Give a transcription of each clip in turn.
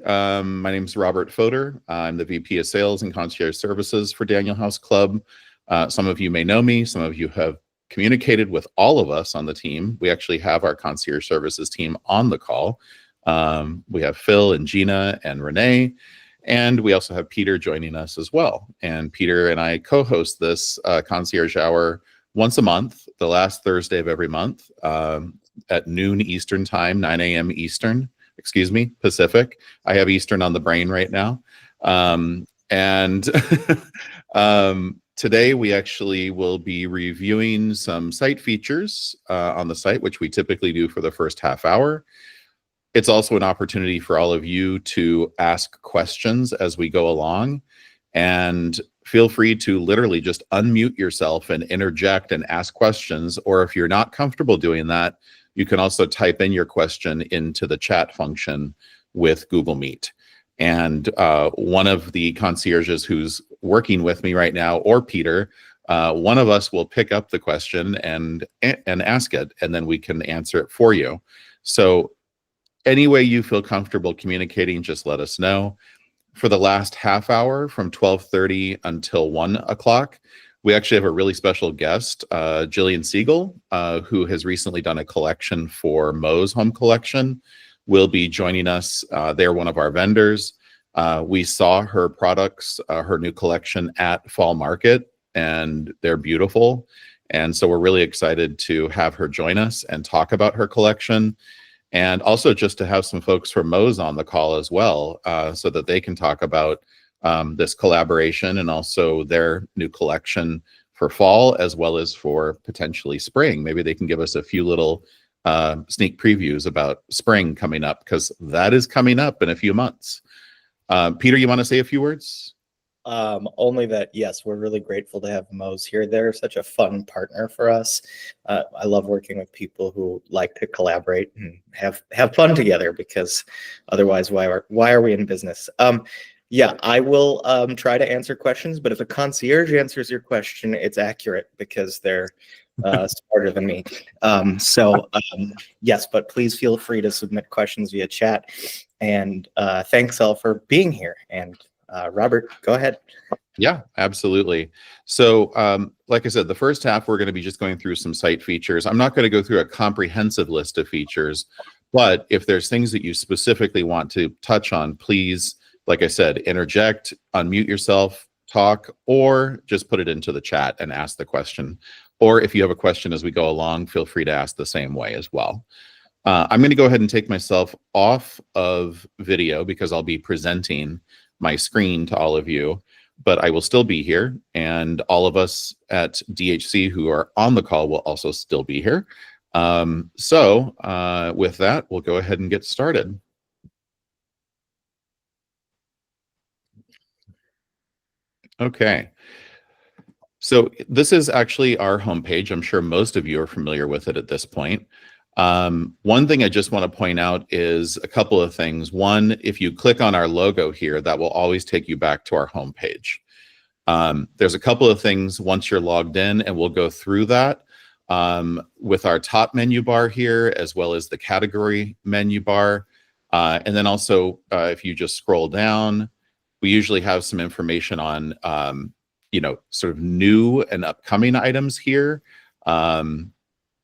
My name is Robert Fodor. I'm the VP of Sales and Concierge Services for Daniel House Club. Some of you may know me. Some of you have communicated with all of us on the team. We actually have our Concierge Services team on the call. We have Phil and Gina and Renee, and we also have Peter joining us as well. And Peter and I co-host this Concierge Hour once a month, the last Thursday of every month at noon Eastern Time, 9 a.m. Eastern. Excuse me, Pacific. I have Eastern on the brain right now. Today we actually will be reviewing some site features on the site, which we typically do for the first half hour. It's also an opportunity for all of you to ask questions as we go along, and feel free to literally just unmute yourself and interject and ask questions, or if you're not comfortable doing that, you can also type in your question into the chat function with Google Meet. And one of the concierges who's working with me right now, or Peter, one of us will pick up the question and ask it, and then we can answer it for you. So any way you feel comfortable communicating, just let us know. For the last half hour, from 12:30 until 1 o'clock, we actually have a really special guest, Gillian Segal, who has recently done a collection for Mo's Home Collection, will be joining us. They're one of our vendors. We saw her products, her new collection at Fall Market, and they're beautiful. And so we're really excited to have her join us and talk about her collection. And also just to have some folks from Mo's on the call as well, so that they can talk about this collaboration and also their new collection for fall, as well as for potentially spring. Maybe they can give us a few little sneak previews about spring coming up, because that is coming up in a few months. Peter, you want to say a few words? Only that, yes, we're really grateful to have Mo's here. They're such a fun partner for us. I love working with people who like to collaborate and have fun together, because otherwise, why are we in business? Yeah, I will try to answer questions, but if a concierge answers your question, it's accurate because they're smarter than me. Yes, but please feel free to submit questions via chat. And thanks all for being here. And Robert, go ahead. Yeah, absolutely. So like I said, the first half, we're going to be just going through some site features. I'm not going to go through a comprehensive list of features, but if there's things that you specifically want to touch on, please, like I said, interject, unmute yourself, talk, or just put it into the chat and ask the question. Or if you have a question as we go along, feel free to ask the same way as well. I'm going to go ahead and take myself off of video because I'll be presenting my screen to all of you, but I will still be here, and all of us at DHC who are on the call will also still be here. With that, we'll go ahead and get started. Okay, so this is actually our homepage. I'm sure most of you are familiar with it at this point. One thing I just want to point out is a couple of things. One, if you click on our logo here, that will always take you back to our homepage. There's a couple of things once you're logged in, and we'll go through that with our top menu bar here, as well as the category menu bar. And then also, if you just scroll down, we usually have some information on, sort of new and upcoming items here.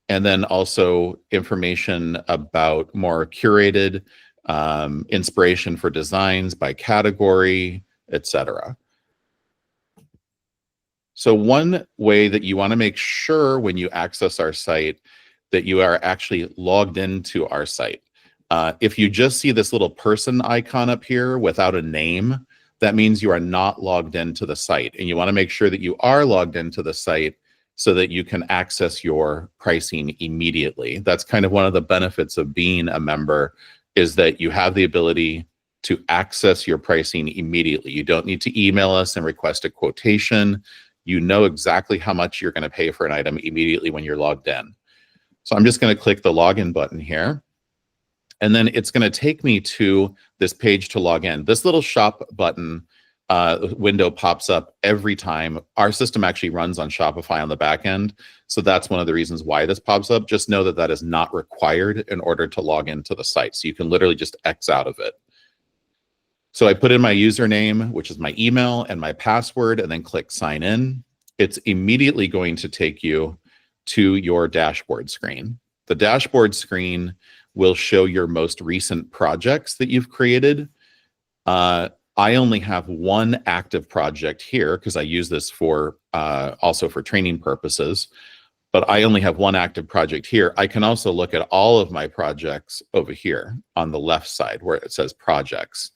And then also information about more curated inspiration for designs by category, etc. So one way that you want to make sure when you access our site that you are actually logged into our site. If you just see this little person icon up here without a name, that means you are not logged into the site. And you want to make sure that you are logged into the site so that you can access your pricing immediately. That's kind of one of the benefits of being a member, is that you have the ability to access your pricing immediately. You don't need to email us and request a quotation. You know exactly how much you're going to pay for an item immediately when you're logged in. So I'm just going to click the login button here. And then it's going to take me to this page to log in. This little shop button window pops up every time. Our system actually runs on Shopify on the back end. So that's one of the reasons why this pops up. Just know that that is not required in order to log into the site. So you can literally just X out of it. So I put in my username, which is my email, and my password, and then click sign in. It's immediately going to take you to your dashboard screen. The dashboard screen will show your most recent projects that you've created. I only have one active project here because I use this for also for training purposes, but I only have one active project here. I can also look at all of my projects over here on the left side where it says projects.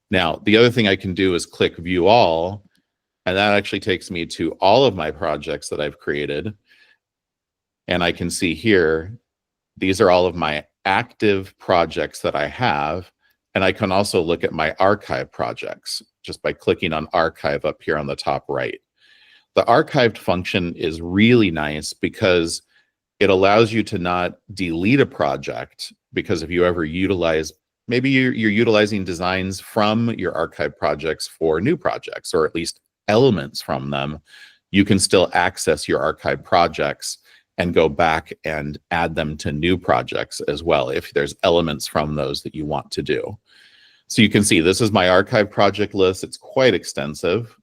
Now, the other thing I can do is click view all, and that actually takes me to all of my projects that I've created. And I can see here, these are all of my active projects that I have. And I can also look at my archive projects just by clicking on archive up here on the top right. The archived function is really nice because it allows you to not delete a project, because if you ever utilize, maybe you're utilizing designs from your archive projects for new projects, or at least elements from them, you can still access your archive projects and go back and add them to new projects as well if there's elements from those that you want to do. So you can see this is my archive project list. It's quite extensive,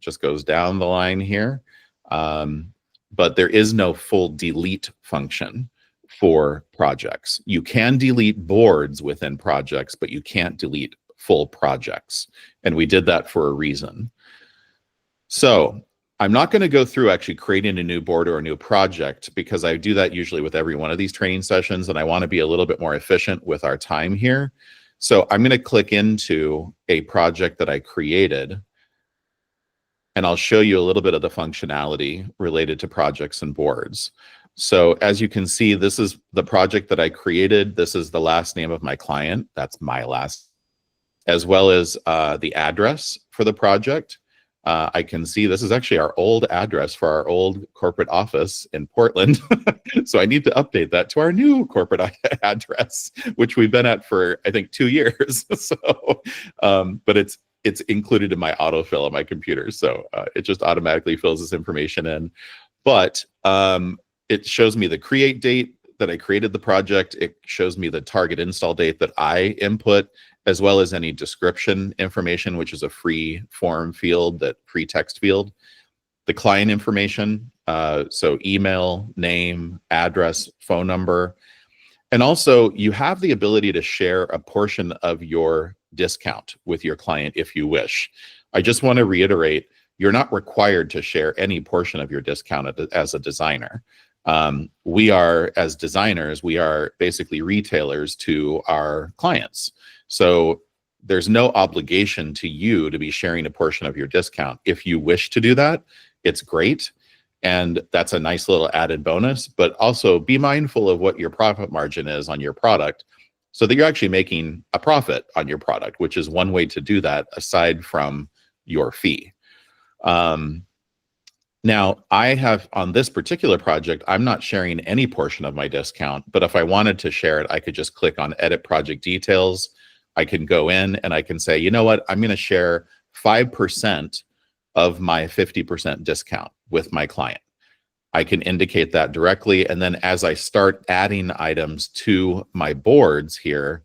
just goes down the line here. But there is no full delete function for projects. You can delete boards within projects, but you can't delete full projects. And we did that for a reason. So I'm not going to go through actually creating a new board or a new project, because I do that usually with every one of these training sessions, and I want to be a little bit more efficient with our time here. So I'm going to click into a project that I created, and I'll show you a little bit of the functionality related to projects and boards. So as you can see, this is the project that I created. This is the last name of my client. That's my last, as well as the address for the project. I can see this is actually our old address for our old corporate office in Portland. So I need to update that to our new corporate address, which we've been at for, I think, 2 years. So, but it's included in my autofill on my computer. So it just automatically fills this information in. But it shows me the create date that I created the project. It shows me the target install date that I input, as well as any description information, which is a free form field, that free text field. The client information, so email, name, address, phone number. And also you have the ability to share a portion of your discount with your client if you wish. I just want to reiterate, you're not required to share any portion of your discount as a designer. We are, as designers, we are basically retailers to our clients. So there's no obligation to you to be sharing a portion of your discount. If you wish to do that, it's great. And that's a nice little added bonus, but also be mindful of what your profit margin is on your product so that you're actually making a profit on your product, which is one way to do that aside from your fee. Now, I have, on this particular project, I'm not sharing any portion of my discount, but if I wanted to share it, I could just click on Edit Project Details. I can go in and I can say, you know what, I'm going to share 5% of my 50% discount with my client. I can indicate that directly. And then as I start adding items to my boards here,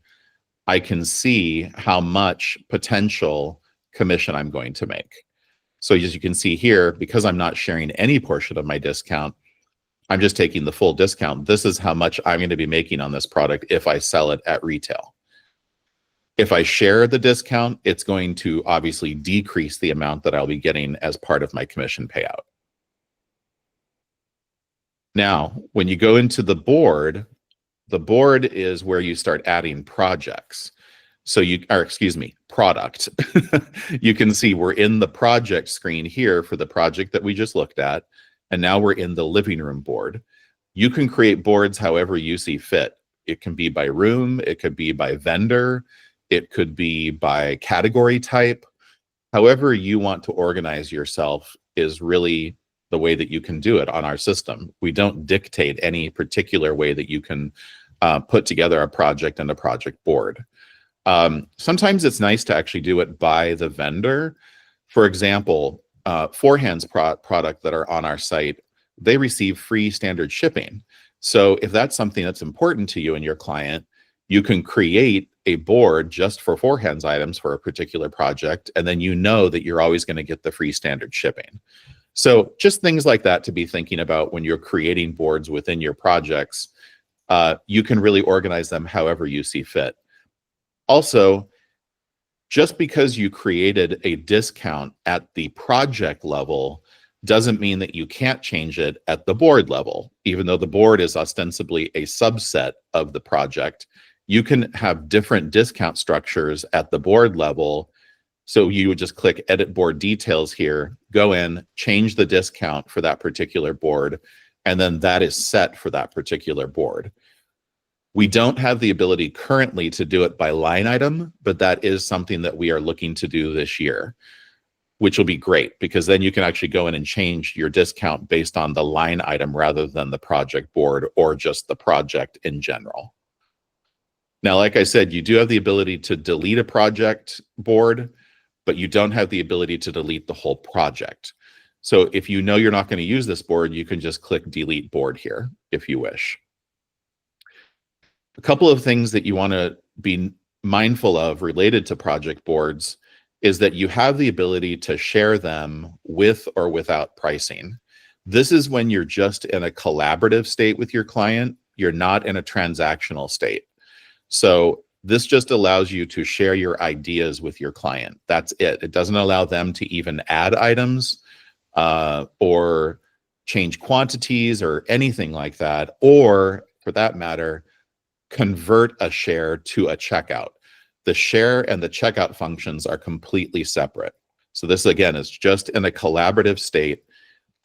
I can see how much potential commission I'm going to make. So as you can see here, because I'm not sharing any portion of my discount, I'm just taking the full discount. This is how much I'm going to be making on this product if I sell it at retail. If I share the discount, it's going to obviously decrease the amount that I'll be getting as part of my commission payout. Now, when you go into the board is where you start adding projects. So product. You can see we're in the project screen here for the project that we just looked at. And now we're in the living room board. You can create boards however you see fit. It can be by room, it could be by vendor, it could be by category type. However you want to organize yourself is really the way that you can do it on our system. We don't dictate any particular way that you can put together a project and a project board. Sometimes it's nice to actually do it by the vendor. For example, Forehand's product that are on our site, they receive free standard shipping. So if that's something that's important to you and your client, You can create a board just for forehands items for a particular project, and then you know that you're always going to get the free standard shipping. So just things like that to be thinking about when you're creating boards within your projects. You can really organize them however you see fit. Also, just because you created a discount at the project level doesn't mean that you can't change it at the board level. Even though the board is ostensibly a subset of the project, you can have different discount structures at the board level. So you would just click edit board details here, go in, change the discount for that particular board, and then that is set for that particular board. We don't have the ability currently to do it by line item, but that is something that we are looking to do this year, which will be great because then you can actually go in and change your discount based on the line item rather than the project board or just the project in general. Now, like I said, you do have the ability to delete a project board, but you don't have the ability to delete the whole project. So if you know you're not going to use this board, you can just click delete board here if you wish. A couple of things that you want to be mindful of related to project boards is that you have the ability to share them with or without pricing. This is when you're just in a collaborative state with your client. You're not in a transactional state. So this just allows you to share your ideas with your client. That's it. It doesn't allow them to even add items or change quantities or anything like that, or for that matter, convert a share to a checkout. The share and the checkout functions are completely separate. So this, again, is just in a collaborative state.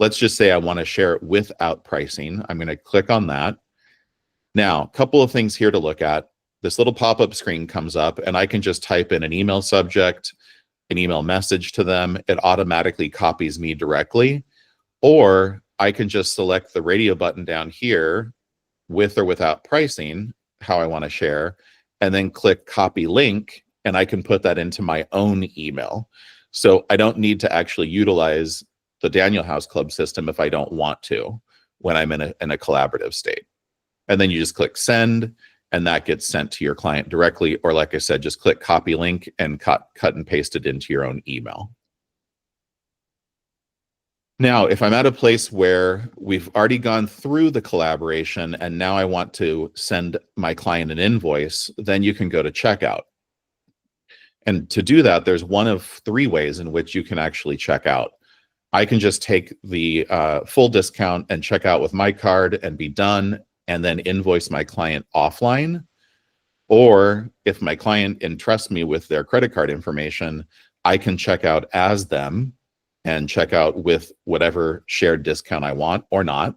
Let's just say I want to share it without pricing. I'm going to click on that. Now, a couple of things here to look at. This little pop-up screen comes up, and I can just type in an email subject, an email message to them. It automatically copies me directly. Or I can just select the radio button down here with or without pricing, how I want to share, and then click copy link, and I can put that into my own email. So I don't need to actually utilize the Daniel House Club system if I don't want to when I'm in a collaborative state. And then you just click send, and that gets sent to your client directly. Or like I said, just click copy link and cut and paste it into your own email. Now, if I'm at a place where we've already gone through the collaboration and now I want to send my client an invoice, then you can go to checkout. And to do that, there's one of three ways in which you can actually check out. I can just take the full discount and check out with my card and be done, and then invoice my client offline. Or if my client entrusts me with their credit card information, I can check out as them and check out with whatever shared discount I want or not.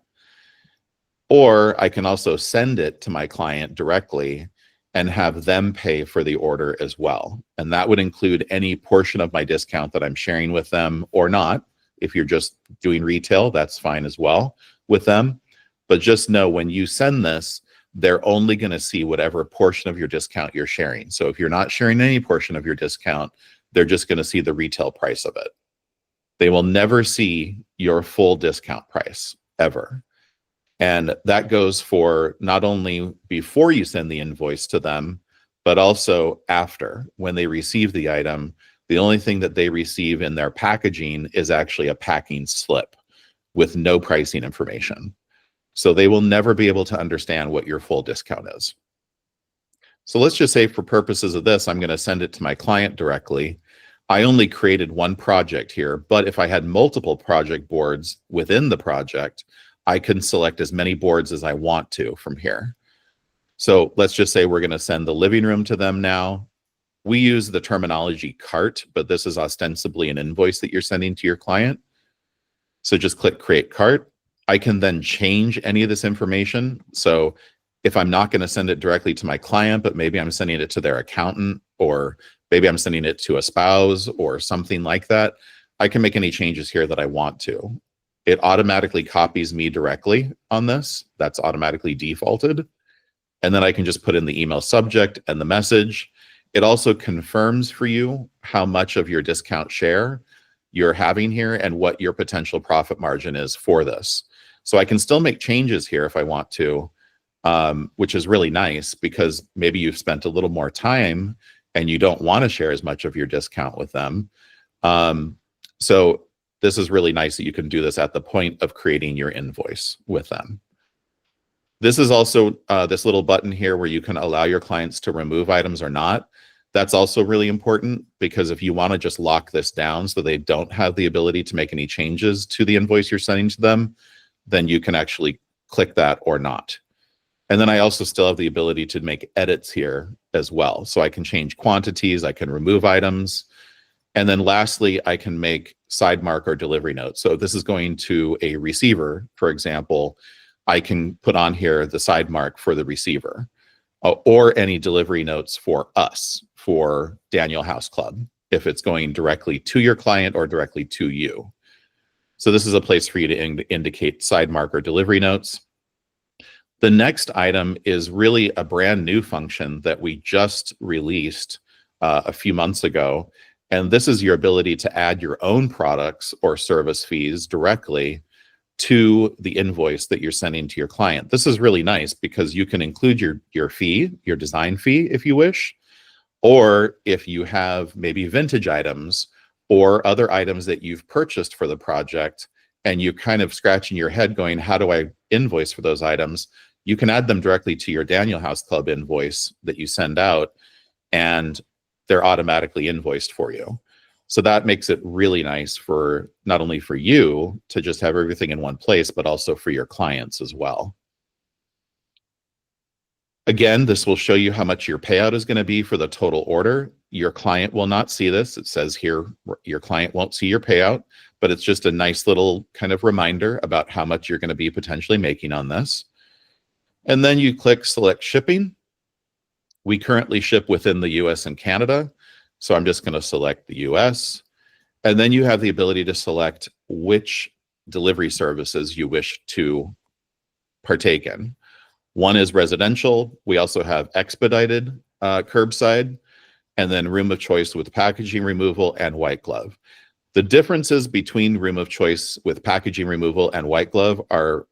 Or I can also send it to my client directly and have them pay for the order as well. And that would include any portion of my discount that I'm sharing with them or not. If you're just doing retail, that's fine as well with them. But just know when you send this, they're only going to see whatever portion of your discount you're sharing. So if you're not sharing any portion of your discount, they're just going to see the retail price of it. They will never see your full discount price, ever. And that goes for not only before you send the invoice to them, but also after. When they receive the item, the only thing that they receive in their packaging is actually a packing slip with no pricing information. So they will never be able to understand what your full discount is. So let's just say for purposes of this, I'm going to send it to my client directly. I only created one project here, but if I had multiple project boards within the project, I can select as many boards as I want to from here. So let's just say we're going to send the living room to them now. We use the terminology cart, but this is ostensibly an invoice that you're sending to your client. So just click create cart. I can then change any of this information. So if I'm not going to send it directly to my client, but maybe I'm sending it to their accountant, or maybe I'm sending it to a spouse or something like that, I can make any changes here that I want to. It automatically copies me directly on this. That's automatically defaulted. And then I can just put in the email subject and the message. It also confirms for you how much of your discount share you're having here and what your potential profit margin is for this. So I can still make changes here if I want to, which is really nice because maybe you've spent a little more time and you don't want to share as much of your discount with them. So this is really nice that you can do this at the point of creating your invoice with them. This is also this little button here where you can allow your clients to remove items or not. That's also really important because if you want to just lock this down so they don't have the ability to make any changes to the invoice you're sending to them, then you can actually click that or not. And then I also still have the ability to make edits here as well. So I can change quantities, I can remove items. And then lastly, I can make side mark or delivery notes. So if this is going to a receiver, for example, I can put on here the side mark for the receiver or any delivery notes for us, for Daniel House Club, if it's going directly to your client or directly to you. So this is a place for you to indicate side mark or delivery notes. The next item is really a brand new function that we just released a few months ago. And this is your ability to add your own products or service fees directly to the invoice that you're sending to your client. This is really nice because you can include your fee, your design fee, if you wish, or if you have maybe vintage items or other items that you've purchased for the project and you're kind of scratching your head going, how do I invoice for those items? You can add them directly to your Daniel House Club invoice that you send out, and they're automatically invoiced for you. So that makes it really nice for not only for you to just have everything in one place, but also for your clients as well. Again, this will show you how much your payout is going to be for the total order. Your client will not see this. It says here, your client won't see your payout, but it's just a nice little kind of reminder about how much you're going to be potentially making on this. And then you click select shipping. We currently ship within the US and Canada. So I'm just going to select the US. And then you have the ability to select which delivery services you wish to partake in. One is residential. We also have expedited curbside, and then room of choice with packaging removal and white glove. The differences between room of choice with packaging removal and white glove are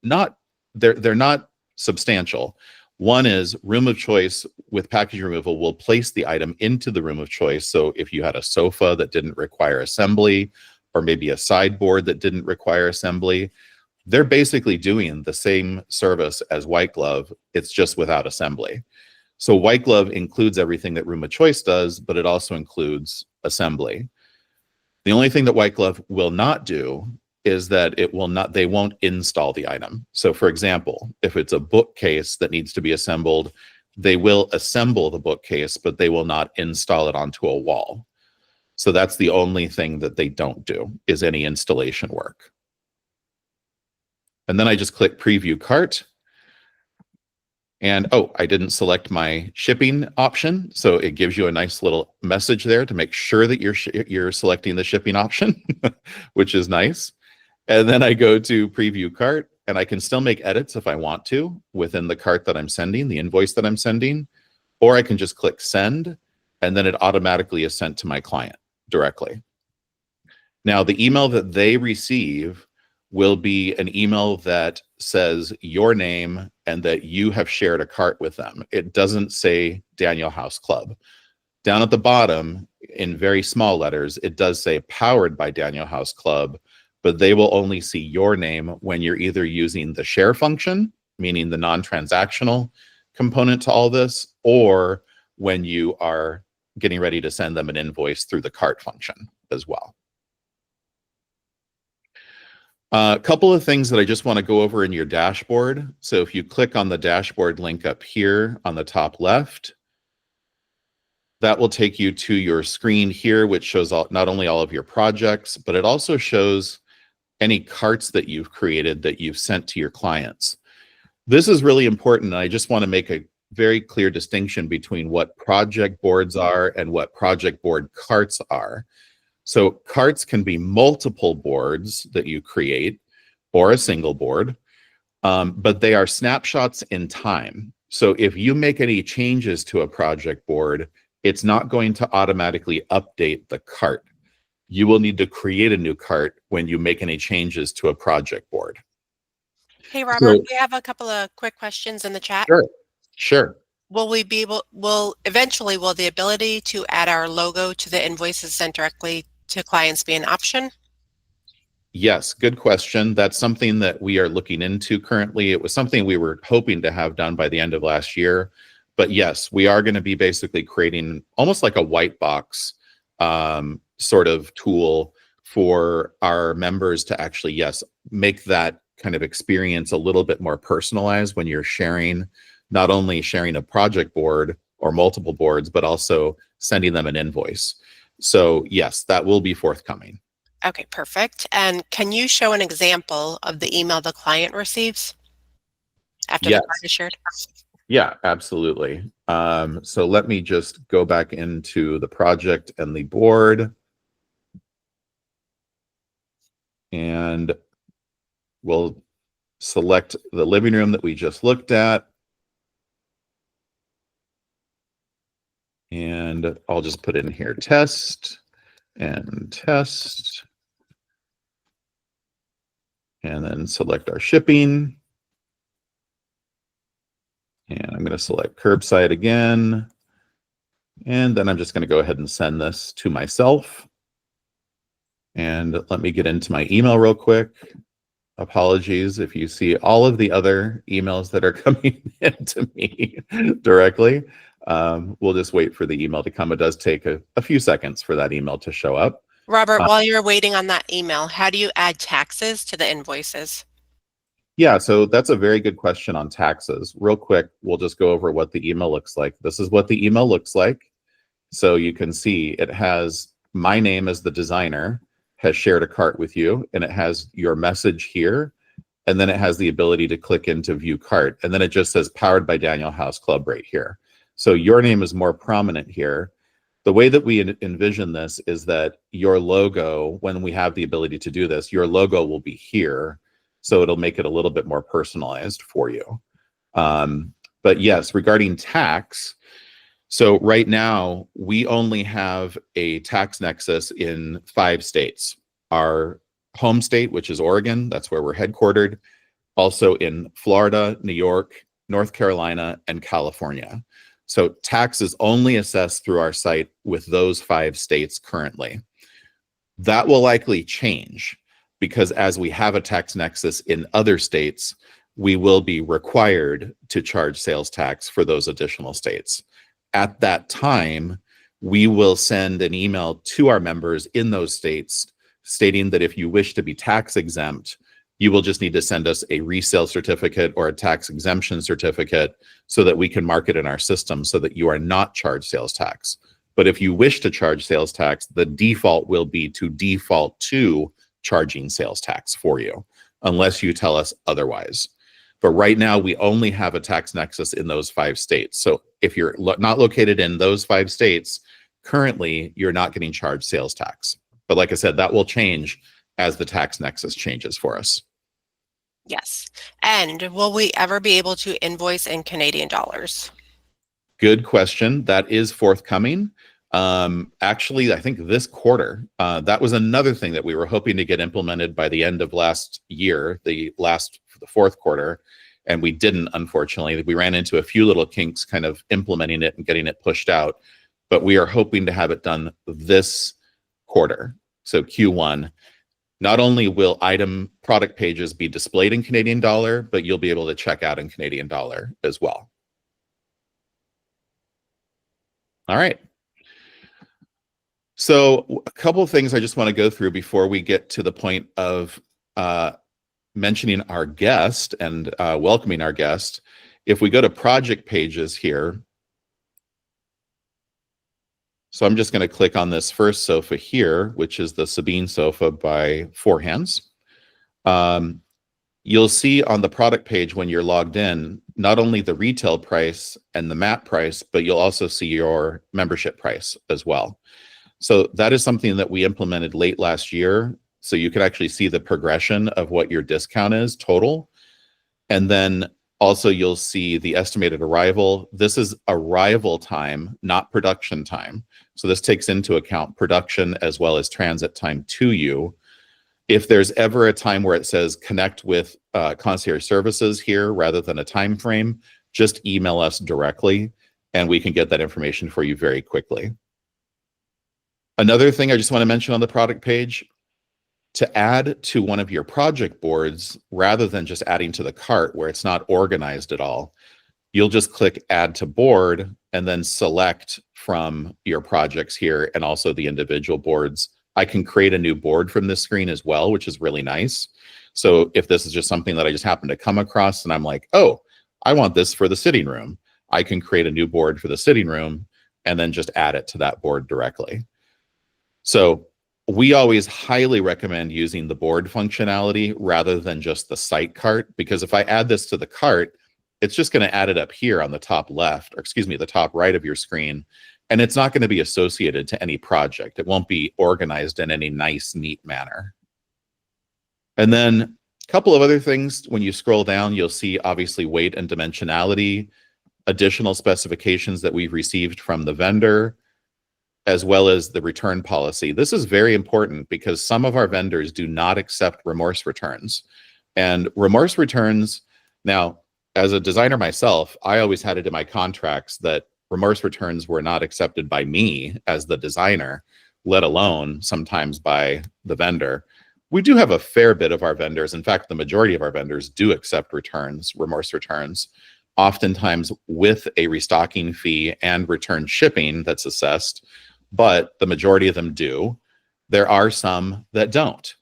not, they're not substantial. One is room of choice with packaging removal will place the item into the room of choice. So if you had a sofa that didn't require assembly, or maybe a sideboard that didn't require assembly, they're basically doing the same service as white glove. It's just without assembly. So white glove includes everything that room of choice does, but it also includes assembly. The only thing that white glove will not do is that they won't install the item. So for example, if it's a bookcase that needs to be assembled, they will assemble the bookcase, but they will not install it onto a wall. So that's the only thing that they don't do, is any installation work. And then I just click preview cart. And oh, I didn't select my shipping option. So it gives you a nice little message there to make sure that you're selecting the shipping option, which is nice. And then I go to preview cart, and I can still make edits if I want to within the cart that I'm sending, the invoice that I'm sending, or I can just click send, and then it automatically is sent to my client directly. Now, the email that they receive will be an email that says your name and that you have shared a cart with them. It doesn't say Daniel House Club. Down at the bottom, in very small letters, it does say powered by Daniel House Club, but they will only see your name when you're either using the share function, meaning the non-transactional component to all this, or when you are getting ready to send them an invoice through the cart function as well. A couple of things that I just want to go over in your dashboard. So if you click on the dashboard link up here on the top left, that will take you to your screen here, which shows not only all of your projects, but it also shows any carts that you've created that you've sent to your clients. This is really important. And I just want to make a very clear distinction between what project boards are and what project board carts are. So carts can be multiple boards that you create or a single board, but they are snapshots in time. So if you make any changes to a project board, it's not going to automatically update the cart. You will need to create a new cart when you make any changes to a project board. Hey, Robert, So we have a couple of quick questions in the chat. sure, sure. Will the ability to add our logo to the invoices sent directly to clients be an option? Yes, good question. That's something that we are looking into currently. It was something we were hoping to have done by the end of last year. But yes, we are going to be basically creating almost like a white box sort of tool for our members to actually, yes, make that kind of experience a little bit more personalized when you're sharing, not only sharing a project board or multiple boards, but also sending them an invoice. So yes, that will be forthcoming. Okay, perfect. And can you show an example of the email the client receives after the card Yes. is shared? Yeah, absolutely. So let me just go back into the project and the board. And we'll select the living room that we just looked at. And I'll just put in here test and test. And then select our shipping. And I'm going to select curbside again. And then I'm just going to go ahead and send this to myself. And let me get into my email real quick. Apologies if you see all of the other emails that are coming into me directly. We'll just wait for the email to come. It does take a few seconds for that email to show up. Robert, while you're waiting on that email, how do you add taxes to the invoices? Yeah, so that's a very good question on taxes. Real quick, we'll just go over what the email looks like. This is what the email looks like. So you can see it has my name as the designer, has shared a cart with you, and it has your message here. And then it has the ability to click into view cart. And then it just says powered by Daniel House Club right here. So your name is more prominent here. The way that we envision this is that your logo, when we have the ability to do this, your logo will be here. So it'll make it a little bit more personalized for you. But yes, regarding tax, so right now we only have a tax nexus in 5 states. Our home state, which is Oregon, that's where we're headquartered. Also in Florida, New York, North Carolina, and California. So tax is only assessed through our site with those 5 states currently. That will likely change because as we have a tax nexus in other states, we will be required to charge sales tax for those additional states. At that time, we will send an email to our members in those states stating that if you wish to be tax exempt, you will just need to send us a resale certificate or a tax exemption certificate so that we can mark it in our system so that you are not charged sales tax. But if you wish to charge sales tax, the default will be to default to charging sales tax for you, unless you tell us otherwise. But right now, we only have a tax nexus in those 5 states. So if you're not located in those 5 states, currently, you're not getting charged sales tax. But like I said, that will change as the tax nexus changes for us. Yes. And will we ever be able to invoice in Canadian dollars? Good question. That is forthcoming. Actually, I think this quarter, that was another thing that we were hoping to get implemented by the end of last year, the 4th quarter, and we didn't, unfortunately. We ran into a few little kinks kind of implementing it and getting it pushed out, but we are hoping to have it done this quarter, so Q1. Not only will item product pages be displayed in Canadian dollar, but you'll be able to check out in Canadian dollar as well. All right. So a couple of things I just want to go through before we get to the point of mentioning our guest and welcoming our guest. If we go to project pages here, so I'm just going to click on this first sofa here, which is the Sabine sofa by Four Hands. You'll see on the product page when you're logged in, not only the retail price and the mat price, but you'll also see your membership price as well. So that is something that we implemented late last year. So you can actually see the progression of what your discount is total. And then also you'll see the estimated arrival. This is arrival time, not production time. So this takes into account production as well as transit time to you. If there's ever a time where it says connect with concierge services here rather than a time frame, just email us directly and we can get that information for you very quickly. Another thing I just want to mention on the product page, to add to one of your project boards, rather than just adding to the cart where it's not organized at all, you'll just click add to board and then select from your projects here and also the individual boards. I can create a new board from this screen as well, which is really nice. So if this is just something that I just happen to come across and I'm like, oh, I want this for the sitting room, I can create a new board for the sitting room and then just add it to that board directly. So we always highly recommend using the board functionality rather than just the site cart, because if I add this to the cart, it's just going to add it up here on the top left, or excuse me, the top right of your screen, and it's not going to be associated to any project. It won't be organized in any nice, neat manner. And then a couple of other things, when you scroll down, you'll see obviously weight and dimensionality, additional specifications that we've received from the vendor, as well as the return policy. This is very important because some of our vendors do not accept remorse returns. And remorse returns, now, as a designer myself, I always had it in my contracts that remorse returns were not accepted by me as the designer, let alone sometimes by the vendor. We do have a fair bit of our vendors, in fact, the majority of our vendors do accept returns, remorse returns, oftentimes with a restocking fee and return shipping that's assessed, but the majority of them do. There are some that don't.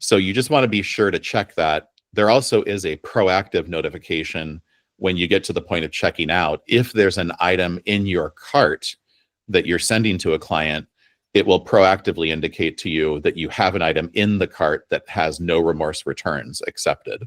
So you just want to be sure to check that. There also is a proactive notification when you get to the point of checking out. If there's an item in your cart that you're sending to a client, it will proactively indicate to you that you have an item in the cart that has no remorse returns accepted.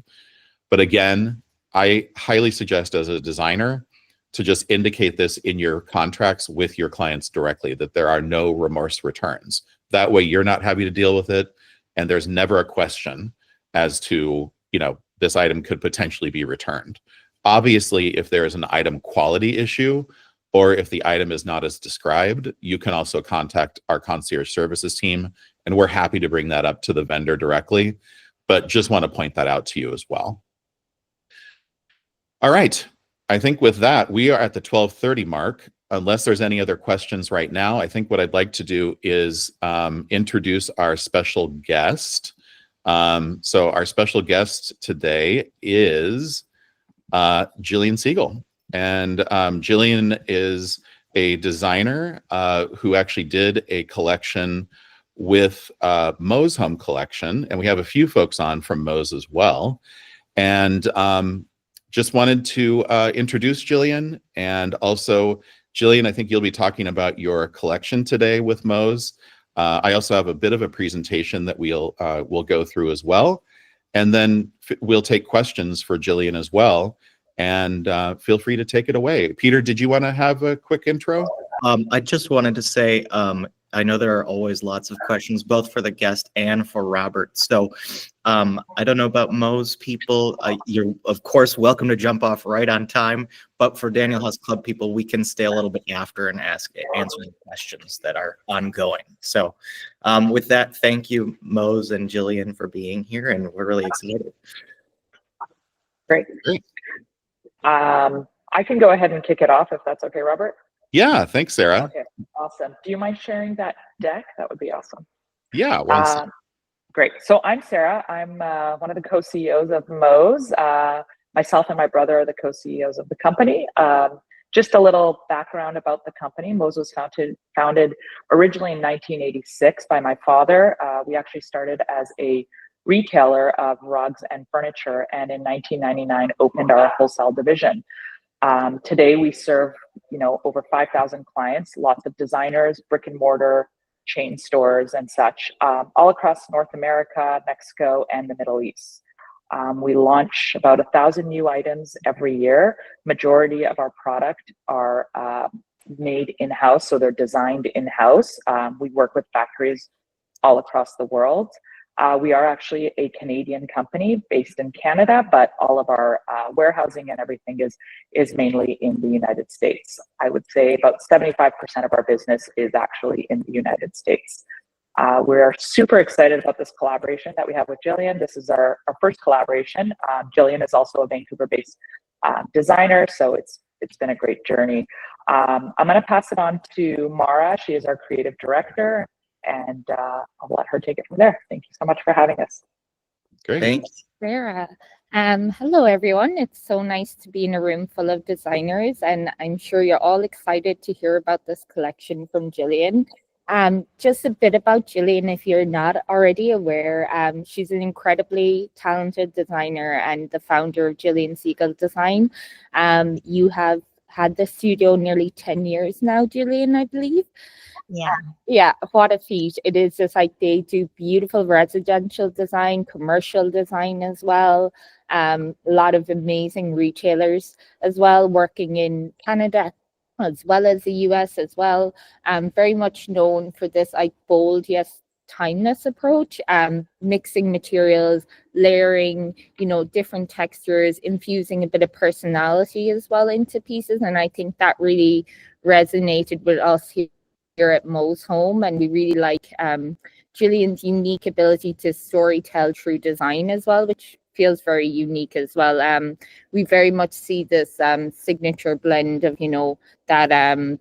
But again, I highly suggest as a designer to just indicate this in your contracts with your clients directly, that there are no remorse returns. That way you're not having to deal with it, and there's never a question as to, you know, this item could potentially be returned. Obviously, if there is an item quality issue, or if the item is not as described, you can also contact our concierge services team, and we're happy to bring that up to the vendor directly, but just want to point that out to you as well. All right, I think with that, we are at the 12:30 mark. Unless there's any other questions right now, I think what I'd like to do is introduce our special guest. So our special guest today is Gillian Segal. And Gillian is a designer who actually did a collection with Mo's Home Collection. And we have a few folks on from Mo's as well. And just wanted to introduce Gillian. And also, Gillian, I think you'll be talking about your collection today with Mo's. I also have a bit of a presentation that we'll go through as well. And then we'll take questions for Gillian as well. And feel free to take it away. Peter, did you want to have a quick intro? I just wanted to say, I know there are always lots of questions, both for the guest and for Robert. So I don't know about Mo's people. You're, of course, welcome to jump off right on time. But for Daniel House Club people, we can stay a little bit after and answer questions that are ongoing. So with that, thank you, Mo's and Gillian, for being here. And we're really excited. Great. I can go ahead and kick it off if that's okay, Robert. Yeah, thanks, Sarah. Okay, awesome. Do you mind sharing that deck? That would be awesome. Yeah, great. So I'm Sarah. I'm one of the co-CEOs of Mo's. Myself and my brother are the co-CEOs of the company. Just a little background about the company. Mo's was founded originally in 1986 by my father. We actually started as a retailer of rugs and furniture, and in 1999 opened our wholesale division. Today we serve, over 5,000 clients, lots of designers, brick and mortar, chain stores and such, all across North America, Mexico, and the Middle East. We launch about 1,000 new items every year. Majority of our product are made in-house, so they're designed in-house. We work with factories all across the world. We are actually a Canadian company based in Canada, but all of our warehousing and everything is mainly in the United States. I would say about 75% of our business is actually in the United States. We're super excited about this collaboration that we have with Gillian. This is our first collaboration. Gillian is also a Vancouver-based designer, so it's been a great journey. I'm going to pass it on to Mara. She is our creative director, and I'll let her take it from there. Thank you so much for having us. Great. Thanks. Sarah. Hello, everyone. It's so nice to be in a room full of designers, and I'm sure you're all excited to hear about this collection from Gillian. Just a bit about Gillian, if you're not already aware, she's an incredibly talented designer and the founder of Gillian Segal Design. You have had the studio nearly 10 years now, Gillian, I believe. Yeah, what a feat. It is just like they do beautiful residential design, commercial design as well. A lot of amazing retailers as well, working in Canada as well as the US as well. Very much known for this like bold yes timeless approach, mixing materials, layering, different textures, infusing a bit of personality as well into pieces. And I think that really resonated with us here at Mo's Home, and we really like Gillian's unique ability to storytell through design as well, which feels very unique as well. We very much see this signature blend of that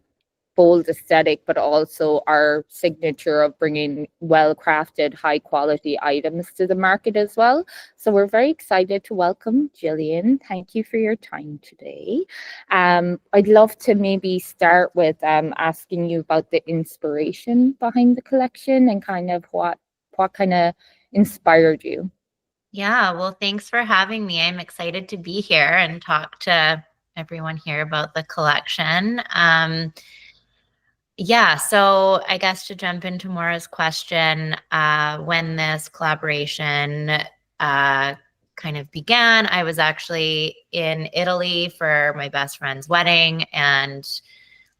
bold aesthetic, but also our signature of bringing well-crafted, high-quality items to the market as well. So we're very excited to welcome Gillian. Thank you for your time today. I'd love to maybe start with asking you about the inspiration behind the collection and kind of what kind of inspired you. Yeah, well, thanks for having me. I'm excited to be here and talk to everyone here about the collection. Yeah, so I guess to jump into Maura's question, when this collaboration kind of began, I was actually in Italy for my best friend's wedding, and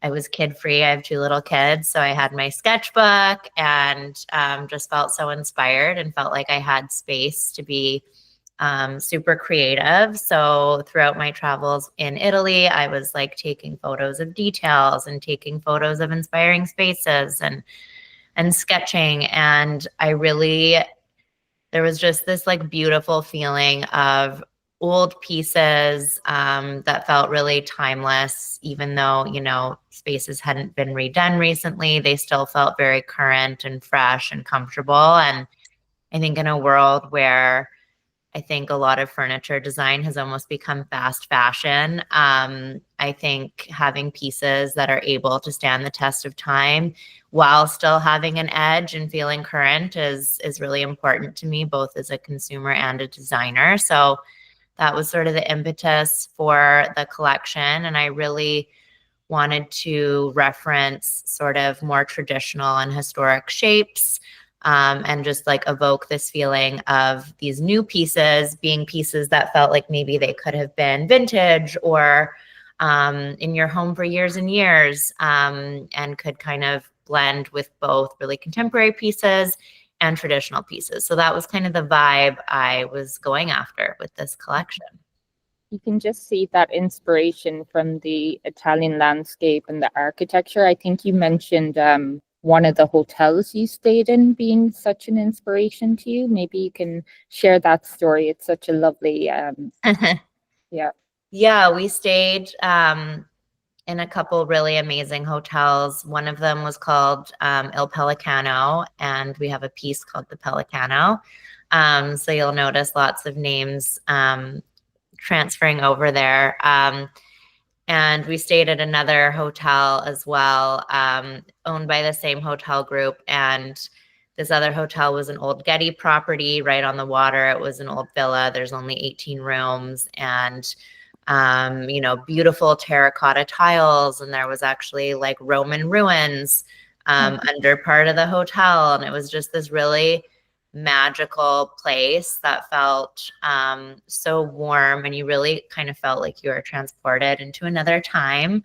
I was kid-free. I have 2 little kids, so I had my sketchbook and just felt so inspired and felt like I had space to be super creative. So throughout my travels in Italy, I was like taking photos of details and taking photos of inspiring spaces and sketching. And there was just this like beautiful feeling of old pieces that felt really timeless, even though, spaces hadn't been redone recently. They still felt very current and fresh and comfortable. And I think in a world where I think a lot of furniture design has almost become fast fashion. I think having pieces that are able to stand the test of time while still having an edge and feeling current is really important to me, both as a consumer and a designer. So that was sort of the impetus for the collection. And I really wanted to reference sort of more traditional and historic shapes, and just like evoke this feeling of these new pieces being pieces that felt like maybe they could have been vintage or in your home for years and years, and could kind of blend with both really contemporary pieces and traditional pieces. So that was kind of the vibe I was going after with this collection. You can just see that inspiration from the Italian landscape and the architecture. I think you mentioned one of the hotels you stayed in being such an inspiration to you. Maybe you can share that story. It's such a lovely, yeah. Yeah, we stayed in a couple really amazing hotels. One of them was called Il Pelicano, and we have a piece called the Pelicano. So you'll notice lots of names transferring over there. And we stayed at another hotel as well, owned by the same hotel group. And this other hotel was an old Getty property right on the water. It was an old villa. There's only 18 rooms and, beautiful terracotta tiles. And there was actually like Roman ruins under part of the hotel. And it was just this really magical place that felt so warm, and you really kind of felt like you were transported into another time.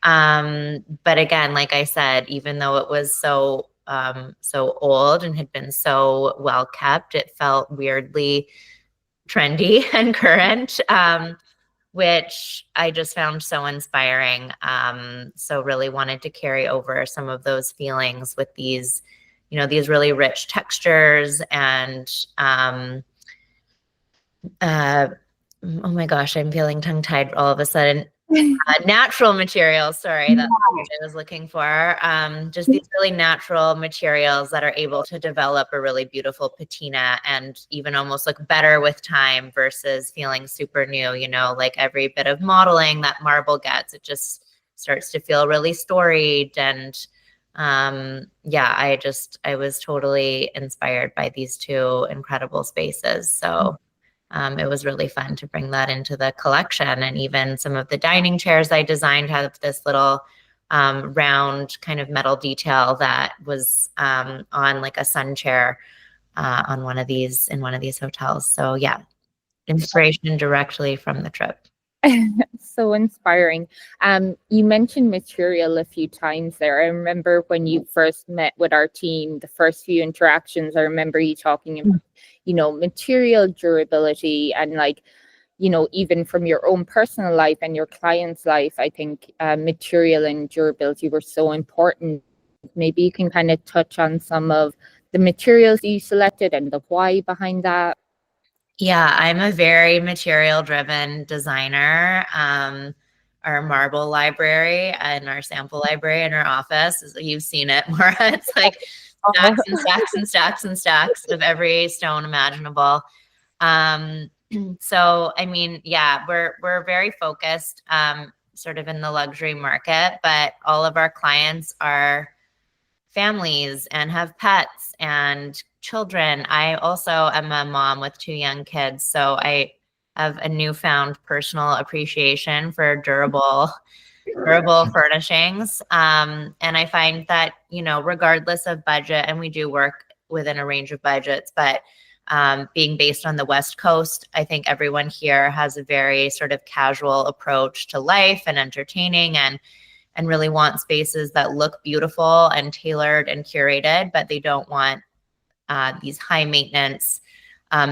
But again, like I said, even though it was so old and had been so well kept, it felt weirdly trendy and current, which I just found so inspiring. So really wanted to carry over some of those feelings with these you know, these really rich textures and, oh my gosh, I'm feeling tongue-tied all of a sudden. Natural materials, sorry, that's what I was looking for. Just these really natural materials that are able to develop a really beautiful patina and even almost look better with time versus feeling super new, you know, like every bit of modeling that marble gets, it just starts to feel really storied. And yeah, I was totally inspired by these two incredible spaces. So it was really fun to bring that into the collection. And even some of the dining chairs I designed have this little round kind of metal detail that was on like a sun chair on one of these in one of these hotels. So yeah, inspiration directly from the trip. So inspiring. You mentioned material a few times there. I remember when you first met with our team, the first few interactions, I remember you talking about, you know, material durability and like, you know, even from your own personal life and your client's life, I think material and durability were so important. Maybe you can kind of touch on some of the materials you selected and the why behind that. Yeah, I'm a very material-driven designer. Our marble library and our sample library in our office, you've seen it, Maura. It's like stacks and stacks and stacks and stacks of every stone imaginable. So, I mean, yeah, we're very focused sort of in the luxury market, but all of our clients are families and have pets and children. I also am a mom with 2 young kids, so I have a newfound personal appreciation for durable furnishings. And I find that, you know, regardless of budget, and we do work within a range of budgets, but being based on the West Coast, I think everyone here has a very sort of casual approach to life and entertaining and really want spaces that look beautiful and tailored and curated, but they don't want these high maintenance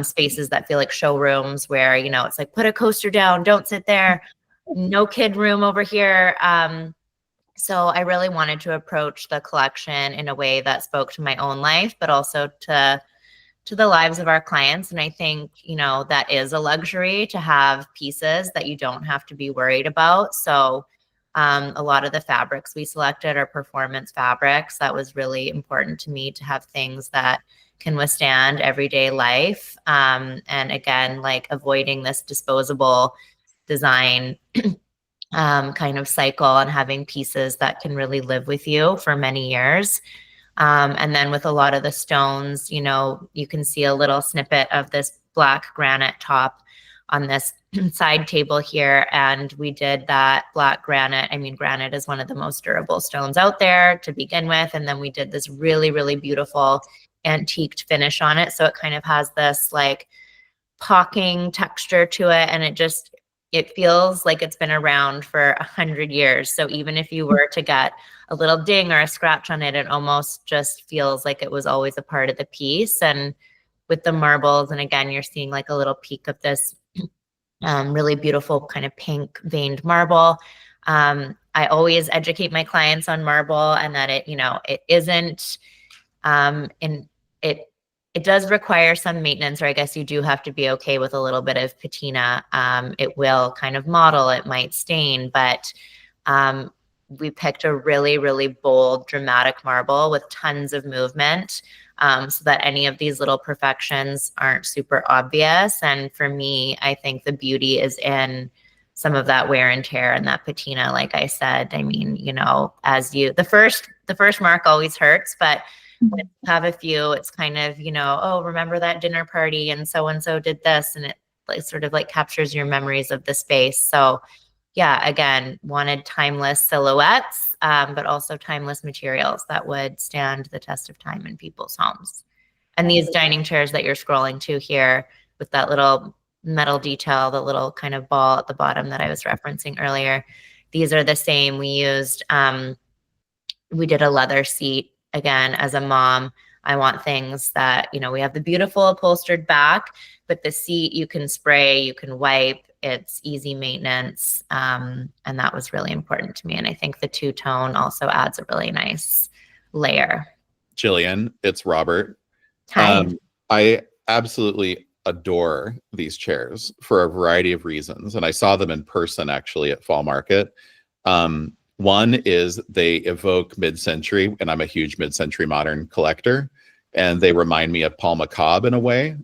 spaces that feel like showrooms where, you know, it's like, put a coaster down, don't sit there, no kid room over here. So I really wanted to approach the collection in a way that spoke to my own life, but also to the lives of our clients. And I think, you know, that is a luxury to have pieces that you don't have to be worried about. So a lot of the fabrics we selected are performance fabrics. That was really important to me, to have things that can withstand everyday life. And again, like avoiding this disposable design kind of cycle and having pieces that can really live with you for many years. And then with a lot of the stones, you know, you can see a little snippet of this black granite top on this side table here. And we did that black granite. I mean, granite is one of the most durable stones out there to begin with. And then we did this really, really beautiful antiqued finish on it. So it kind of has this like pocking texture to it. And it feels like it's been around for 100 years. So even if you were to get a little ding or a scratch on it, it almost just feels like it was always a part of the piece. And with the marbles, and again, you're seeing like a little peek of this really beautiful kind of pink veined marble. I always educate my clients on marble and that it, you know, it isn't, it does require some maintenance, or I guess you do have to be okay with a little bit of patina. It will kind of model, it might stain, but we picked a really, really bold, dramatic marble with tons of movement, so that any of these little perfections aren't super obvious. And for me, I think the beauty is in some of that wear and tear and that patina. Like I said, I mean, you know, the first mark always hurts, but when you have a few, it's kind of, you know, oh, remember that dinner party and so did this, and it like sort of like captures your memories of the space. So yeah, again, wanted timeless silhouettes, but also timeless materials that would stand the test of time in people's homes. And these dining chairs that you're scrolling to here with that little metal detail, the little kind of ball at the bottom that I was referencing earlier, these are the same. We used, we did a leather seat. Again, as a mom, I want things that, you know, we have the beautiful upholstered back, but the seat you can spray, you can wipe, it's easy maintenance. And that was really important to me. And I think the two-tone also adds a really nice layer Gillian. It's Robert. Hi. I absolutely adore these chairs for a variety of reasons, and I saw them in person actually at Fall Market. One is they evoke mid-century, and I'm a huge mid-century modern collector, and they remind me of Paul McCobb in a way.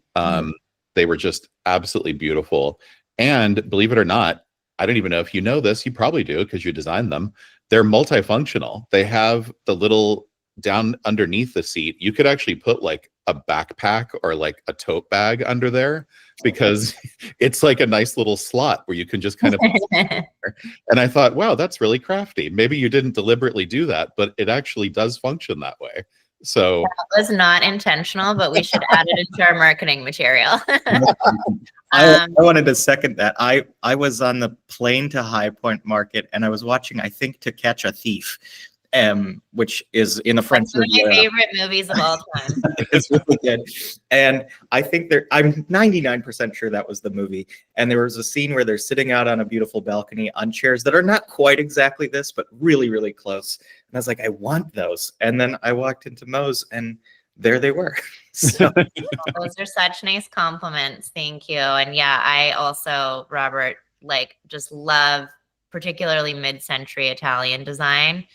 They were just absolutely beautiful. And believe it or not, I don't even know if you know this, you probably do because you designed them. They're multifunctional. They have the little down underneath the seat. You could actually put like a backpack or like a tote bag under there because it's like a nice little slot where you can just kind of. And I thought, wow, that's really crafty. Maybe you didn't deliberately do that, but it actually does function that way. So that was not intentional, but we should add it into our marketing material. I wanted to second that. I was on the plane to High Point Market, and I was watching, I think, To Catch a Thief, which is in the French. One of my favorite movies of all time. It's really good. And I think I'm 99% sure that was the movie. And there was a scene where they're sitting out on a beautiful balcony on chairs that are not quite exactly this, but really, really close. And I was like, I want those. And then I walked into Moe's and there they were. So. Those are such nice compliments. Thank you. And yeah, I also, Robert, like just love particularly mid-century Italian design.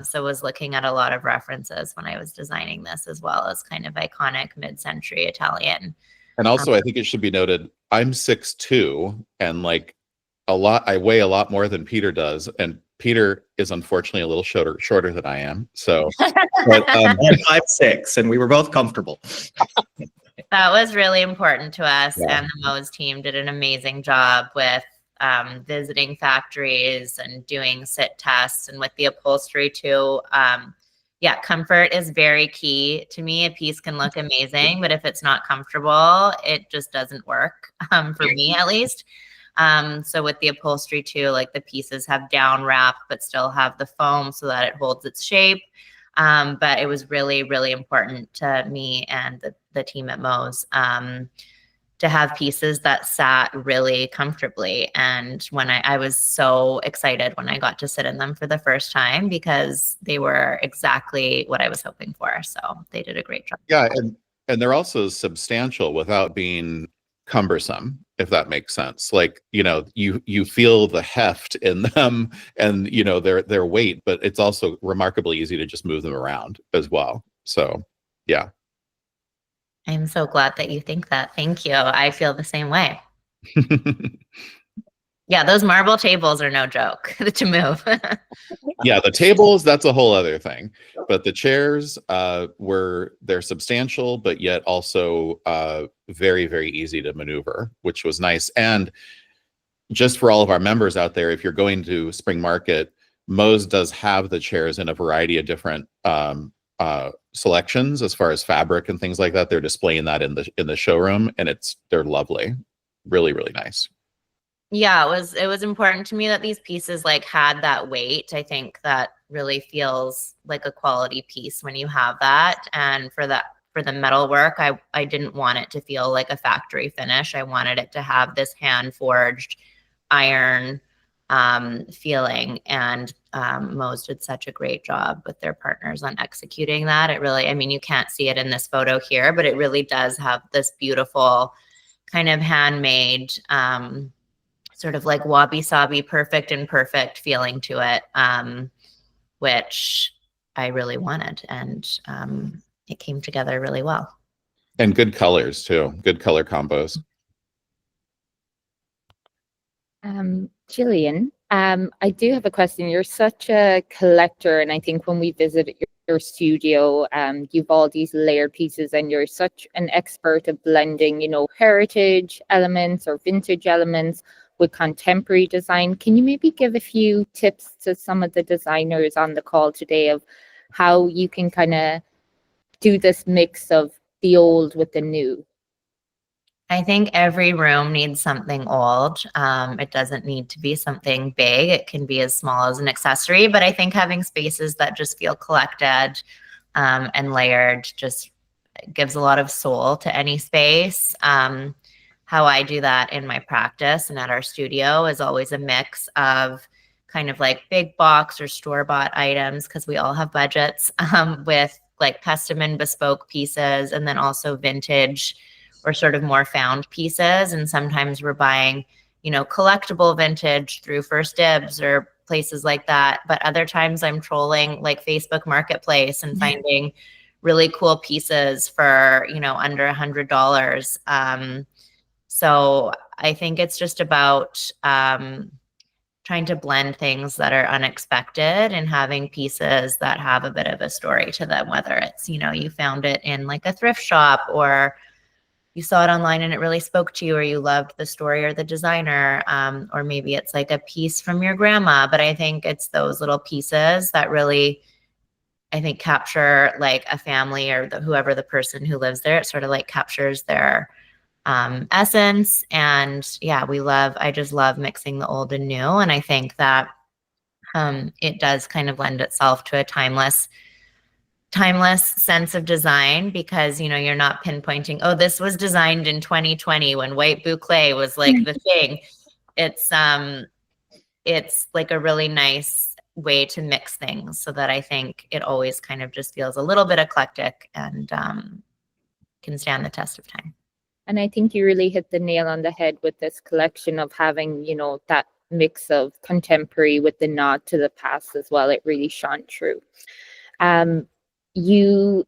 So was looking at a lot of references when I was designing this, as well as kind of iconic mid-century Italian. And also, I think it should be noted, I'm 6'2", and like I weigh a lot more than Peter does, and Peter is unfortunately a little shorter than I am. So, but, I'm 5'6", and we were both comfortable. That was really important to us, Yeah. and the Moe's team did an amazing job with visiting factories and doing sit tests, and with the upholstery too. Yeah, comfort is very key to me. A piece can look amazing, but if it's not comfortable, it just doesn't work, for me at least. So with the upholstery too, like the pieces have down wrap, but still have the foam so that it holds its shape. But it was really, really important to me and the team at Moe's to have pieces that sat really comfortably. And when I was so excited when I got to sit in them for the first time, because they were exactly what I was hoping for. So they did a great job. yeah, and they're also substantial without being cumbersome, if that makes sense. Like, you feel the heft in them and their weight, but it's also remarkably easy to just move them around as well. So yeah. I'm so glad that you think that. Thank you. I feel the same way. Yeah, those marble tables are no joke to move. Yeah, the tables, that's a whole other thing. But the chairs, they're substantial, but yet also very, very easy to maneuver, which was nice. And just for all of our members out there, if you're going to Spring Market, Moe's does have the chairs in a variety of different selections as far as fabric and things like that. They're displaying that in the showroom, and they're lovely, really, really nice. Yeah, it was important to me that these pieces like had that weight. I think that really feels like a quality piece when you have that. And for the metal work, I didn't want it to feel like a factory finish. I wanted it to have this hand forged iron feeling, and Moe's did such a great job with their partners on executing that. It really, I mean, you can't see it in this photo here, but it really does have this beautiful kind of handmade, sort of like wabi-sabi, perfect and perfect feeling to it, which I really wanted. And it came together really well. And good colors too, good color combos. Gillian, I do have a question. You're such a collector, and I think when we visit your studio, you've all these layered pieces, and you're such an expert of blending, heritage elements or vintage elements with contemporary design. Can you maybe give a few tips to some of the designers on the call today of how you can kind of do this mix of the old with the new? I think every room needs something old. It doesn't need to be something big. It can be as small as an accessory, but I think having spaces that just feel collected and layered just gives a lot of soul to any space. How I do that in my practice and at our studio is always a mix of kind of like big box or store-bought items, because we all have budgets, with like custom and bespoke pieces, and then also vintage or sort of more found pieces. And sometimes we're buying, you know, collectible vintage through First Dibs or places like that. But other times I'm trolling like Facebook Marketplace and finding really cool pieces for, you know, under $100. So I think it's just about trying to blend things that are unexpected and having pieces that have a bit of a story to them, whether it's, you know, you found it in like a thrift shop, or you saw it online and it really spoke to you, or you loved the story or the designer, or maybe it's like a piece from your grandma. But I think it's those little pieces that really, I think, capture like a family or whoever the person who lives there. It sort of like captures their essence. And yeah, I just love mixing the old and new. And I think that it does kind of lend itself to a timeless sense of design, because, you know, you're not pinpointing, oh, this was designed in 2020 when white boucle was like the thing. It's like a really nice way to mix things, so that I think it always kind of just feels a little bit eclectic and can stand the test of time. And I think you really hit the nail on the head with this collection of having, you know, that mix of contemporary with the nod to the past as well. It really shone through. You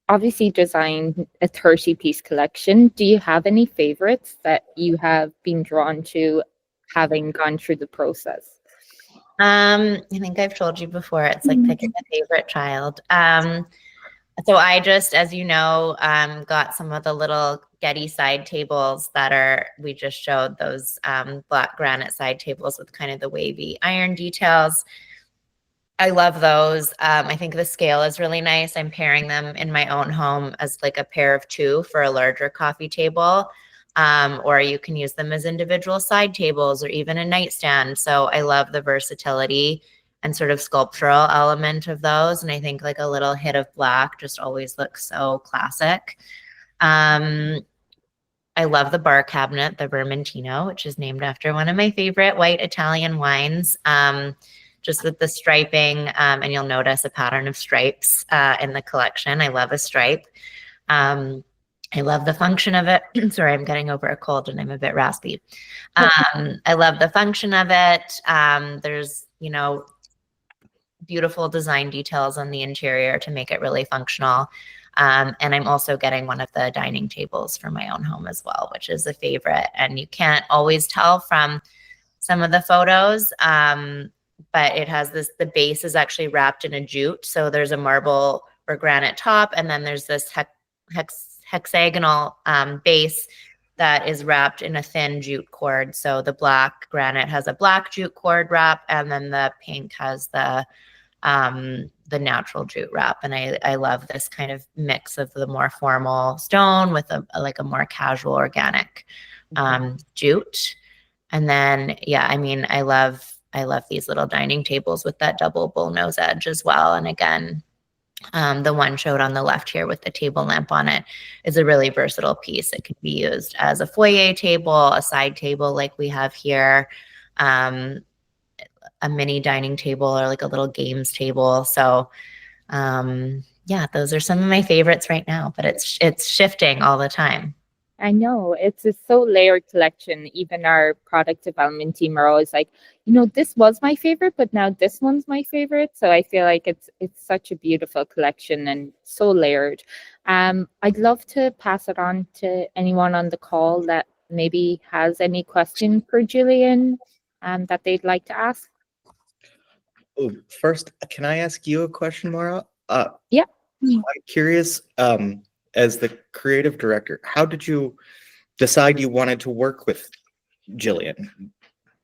obviously designed a 30-piece collection. Do you have any favorites that you have been drawn to having gone through the process? I think I've told you before, it's like picking a favorite child. So I just, as you know, got some of the little Getty side tables we just showed those black granite side tables with kind of the wavy iron details. I love those. I think the scale is really nice. I'm pairing them in my own home as like a pair of two for a larger coffee table. Or you can use them as individual side tables or even a nightstand. So I love the versatility and sort of sculptural element of those. And I think like a little hit of black just always looks so classic. I love the bar cabinet, the Vermentino, which is named after one of my favorite white Italian wines. Just with the striping, and you'll notice a pattern of stripes in the collection. I love a stripe. I love the function of it. Sorry, I'm getting over a cold and I'm a bit raspy. I love the function of it. There's, you know, beautiful design details on the interior to make it really functional. And I'm also getting one of the dining tables for my own home as well, which is a favorite. And you can't always tell from some of the photos, but it has the base is actually wrapped in a jute. So there's a marble or granite top, and then there's this hexagonal base that is wrapped in a thin jute cord. So the black granite has a black jute cord wrap, and then the pink has the natural jute wrap. And I love this kind of mix of the more formal stone with a more casual organic jute. And then, yeah, I mean, I love these little dining tables with that double bullnose edge as well. And again, the one showed on the left here with the table lamp on it is a really versatile piece. It can be used as a foyer table, a side table like we have here, a mini dining table, or like a little games table. So yeah, those are some of my favorites right now, but it's shifting all the time. I know, it's a so layered collection. Even our product development team are always like, you know, this was my favorite, but now this one's my favorite. So I feel like it's such a beautiful collection and so layered. I'd love to pass it on to anyone on the call that maybe has any question for Gillian that they'd like to ask. Oh, first, can I ask you a question, Maura? Yeah. I'm curious, as the creative director, how did you decide you wanted to work with Gillian?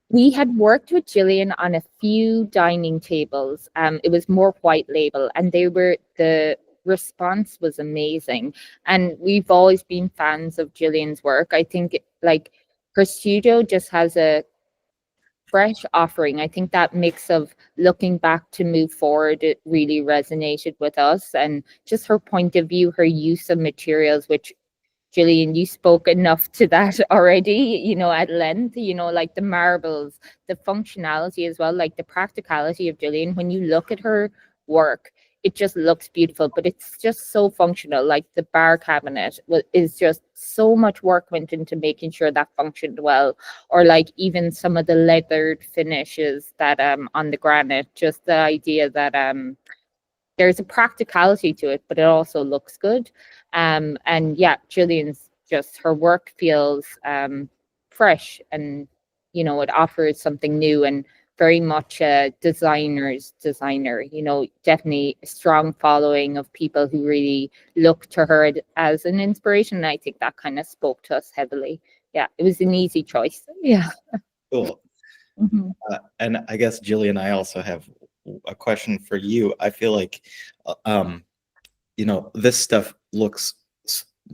We had worked with Gillian on a few dining tables. It was more white label, and the response was amazing. And we've always been fans of Gillian's work. I think like her studio just has a fresh offering. I think that mix of looking back to move forward, it really resonated with us, and just her point of view, her use of materials, which Gillian, you spoke enough to that already, you know, at length, you know, like the marbles, the functionality as well, like the practicality of Gillian. When you look at her work, it just looks beautiful, but it's just so functional. Like the bar cabinet is just so much work went into making sure that functioned well, or like even some of the leathered finishes that on the granite, just the idea that there's a practicality to it, but it also looks good. And yeah, Gillian's just, her work feels fresh, and you know, it offers something new and very much a designer's designer. You know, definitely a strong following of people who really look to her as an inspiration. And I think that kind of spoke to us heavily. Yeah, it was an easy choice. Yeah. Cool. Mhm. And I guess, Gillian, I also have a question for you. I feel like, you know, this stuff looks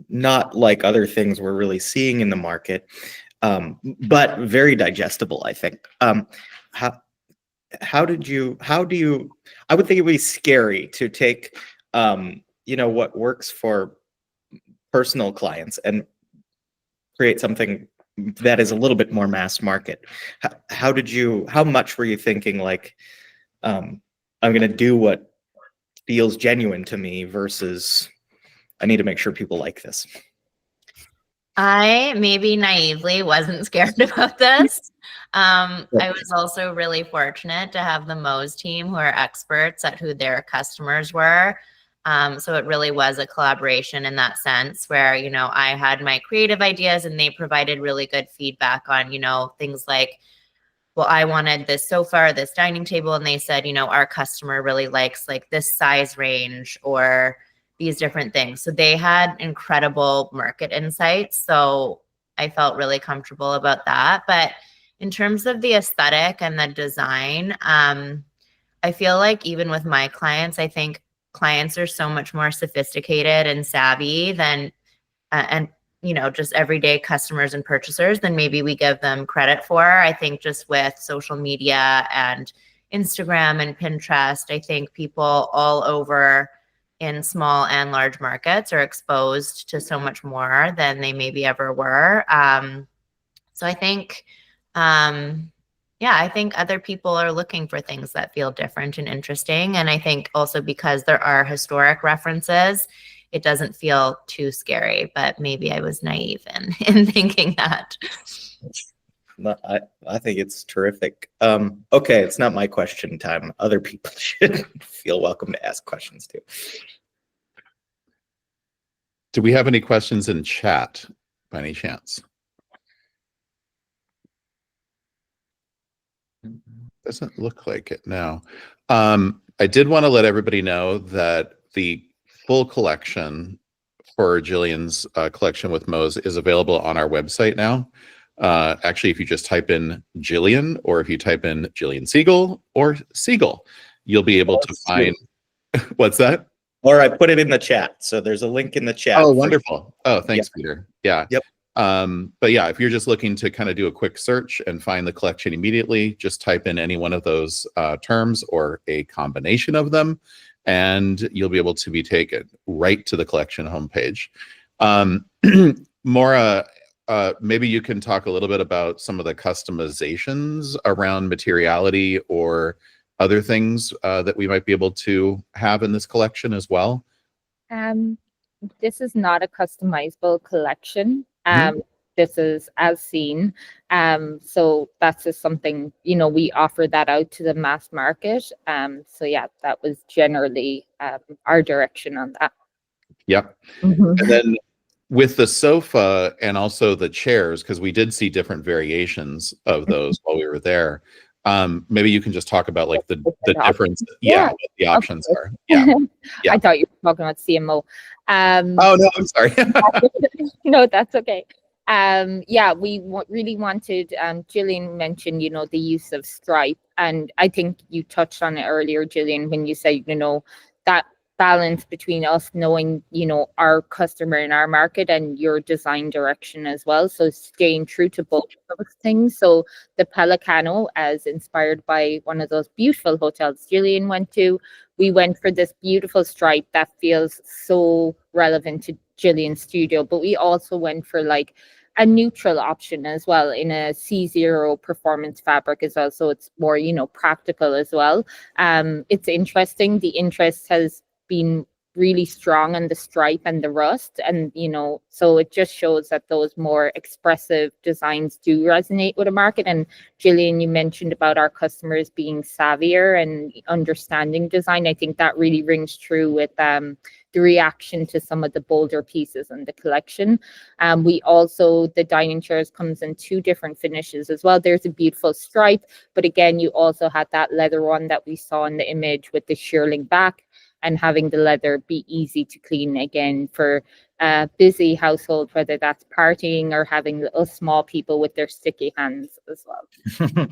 not like other things we're really seeing in the market, but very digestible, I think. How do you, I would think it would be scary to take, you know, what works for personal clients and create something that is a little bit more mass market. How much were you thinking like, I'm going to do what feels genuine to me versus I need to make sure people like this? I maybe naively wasn't scared about this. I was also really fortunate to have the Moe's team who are experts at who their customers were. So it really was a collaboration in that sense where, you know, I had my creative ideas and they provided really good feedback on, you know, things like, well, I wanted this sofa or this dining table. And they said, you know, our customer really likes like this size range or these different things. So they had incredible market insights. So I felt really comfortable about that. But in terms of the aesthetic and the design, I feel like even with my clients, I think clients are so much more sophisticated and savvy than, and you know, just everyday customers and purchasers than maybe we give them credit for. I think just with social media and Instagram and Pinterest, I think people all over in small and large markets are exposed to so much more than they maybe ever were. So I think, yeah, I think other people are looking for things that feel different and interesting. And I think also because there are historic references, it doesn't feel too scary, but maybe I was naive in thinking that. I think it's terrific. Okay, it's not my question time. Other people should feel welcome to ask questions too. Do we have any questions in chat by any chance? Doesn't look like it now. I did want to let everybody know that the full collection for Gillian's collection with Moe's is available on our website now. Actually, if you just type in Gillian, or if you type in Gillian Segal or Segal, you'll be able to find. What's that? Or I put it in the chat. So there's a link in the chat. Oh, wonderful. Oh, thanks, Peter. Yeah. Yep. But yeah, if you're just looking to kind of do a quick search and find the collection immediately, just type in any one of those terms or a combination of them, and you'll be able to be taken right to the collection homepage. Maura, maybe you can talk a little bit about some of the customizations around materiality or other things that we might be able to have in this collection as well. This is not a customizable collection. This is as seen. So that's just something, you know, we offer that out to the mass market. So yeah, that was generally our direction on that. Yep. And then with the sofa and also the chairs, because we did see different variations of those while we were there. Maybe you can just talk about like the difference. Yeah, what the options are. Yeah. Yeah. I thought you were talking about CMO. Oh no, I'm sorry. No, that's okay. Yeah, we really wanted, Gillian mentioned, you know, the use of stripe. And I think you touched on it earlier, Gillian, when you said, you know, that balance between us knowing, you know, our customer in our market and your design direction as well. So staying true to both of those things. So the Pelicano, as inspired by one of those beautiful hotels Gillian went to, we went for this beautiful stripe that feels so relevant to Gillian's studio. But we also went for like a neutral option as well in a C0 performance fabric as well. So it's more, practical as well. It's interesting. The interest has been really strong on the stripe and the rust, and so it just shows that those more expressive designs do resonate with the market. And Gillian, you mentioned about our customers being savvier and understanding design. I think that really rings true with the reaction to some of the bolder pieces in the collection. The dining chairs comes in 2 different finishes as well. There's a beautiful stripe, but again, you also had that leather one that we saw in the image with the shearling back, and having the leather be easy to clean again for a busy household, whether that's partying or having little small people with their sticky hands as well.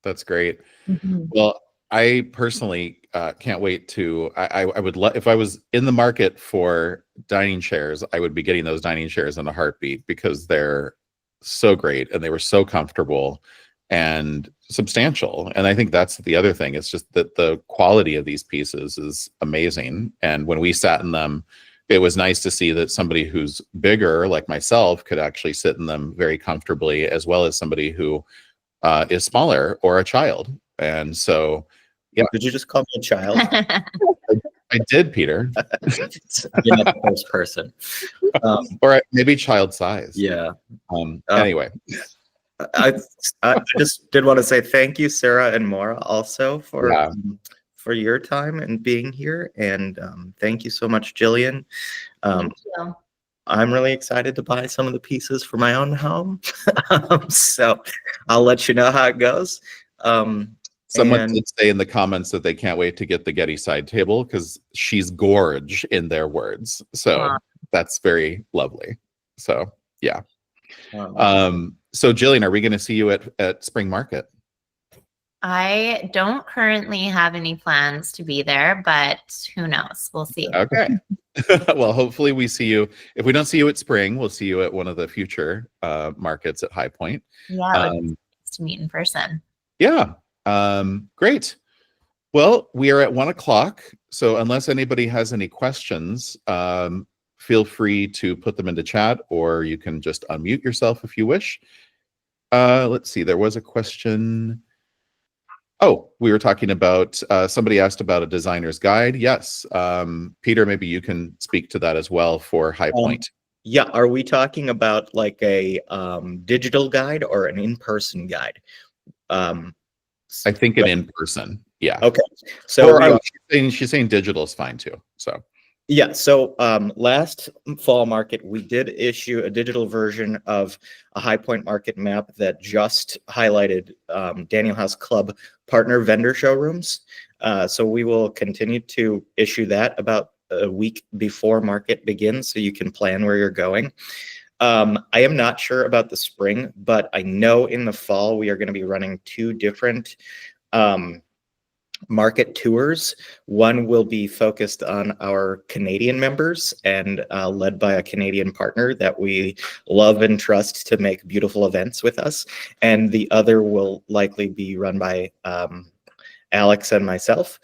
That's great. Mm-hmm. Well, I personally can't wait to, I would love, if I was in the market for dining chairs, I would be getting those dining chairs in a heartbeat, because they're so great and they were so comfortable and substantial. And I think that's the other thing. It's just that the quality of these pieces is amazing. And when we sat in them, it was nice to see that somebody who's bigger, like myself, could actually sit in them very comfortably, as well as somebody who is smaller or a child. And so, yeah. Did you just call me a child? I did, Peter. You're not the first person. Or maybe child size. Yeah. Anyway. I just did want to say thank you, Sarah and Maura, also for your time and being here, and thank you so much, Gillian. Thank you. I'm really excited to buy some of the pieces for my own home, so I'll let you know how it goes. Someone did say in the comments that they can't wait to get the Getty side table, because she's gorge, in their words. So that's very lovely. So yeah. So Gillian, are we going to see you at Spring Market? I don't currently have any plans to be there, but who knows? We'll see. Okay. Well, hopefully we see you. If we don't see you at Spring, we'll see you at one of the future markets at High Point. Yeah, it's to meet in person. Yeah. Great. Well, we are at 1 o'clock. So unless anybody has any questions, feel free to put them into chat, or you can just unmute yourself if you wish. Let's see, there was a question. Oh, we were talking about, somebody asked about a designer's guide. Yes. Peter, maybe you can speak to that as well for High Point. Yeah, are we talking about like a digital guide or an in-person guide? I think an in-person. Yeah. Okay. So she's saying digital is fine too. So. Yeah, so last fall market, we did issue a digital version of a High Point market map that just highlighted Daniel House Club partner vendor showrooms. So we will continue to issue that about a week before market begins, so you can plan where you're going. I am not sure about the spring, but I know in the fall we are going to be running 2 different market tours. One will be focused on our Canadian members and led by a Canadian partner that we love and trust to make beautiful events with us. And the other will likely be run by Alex and myself,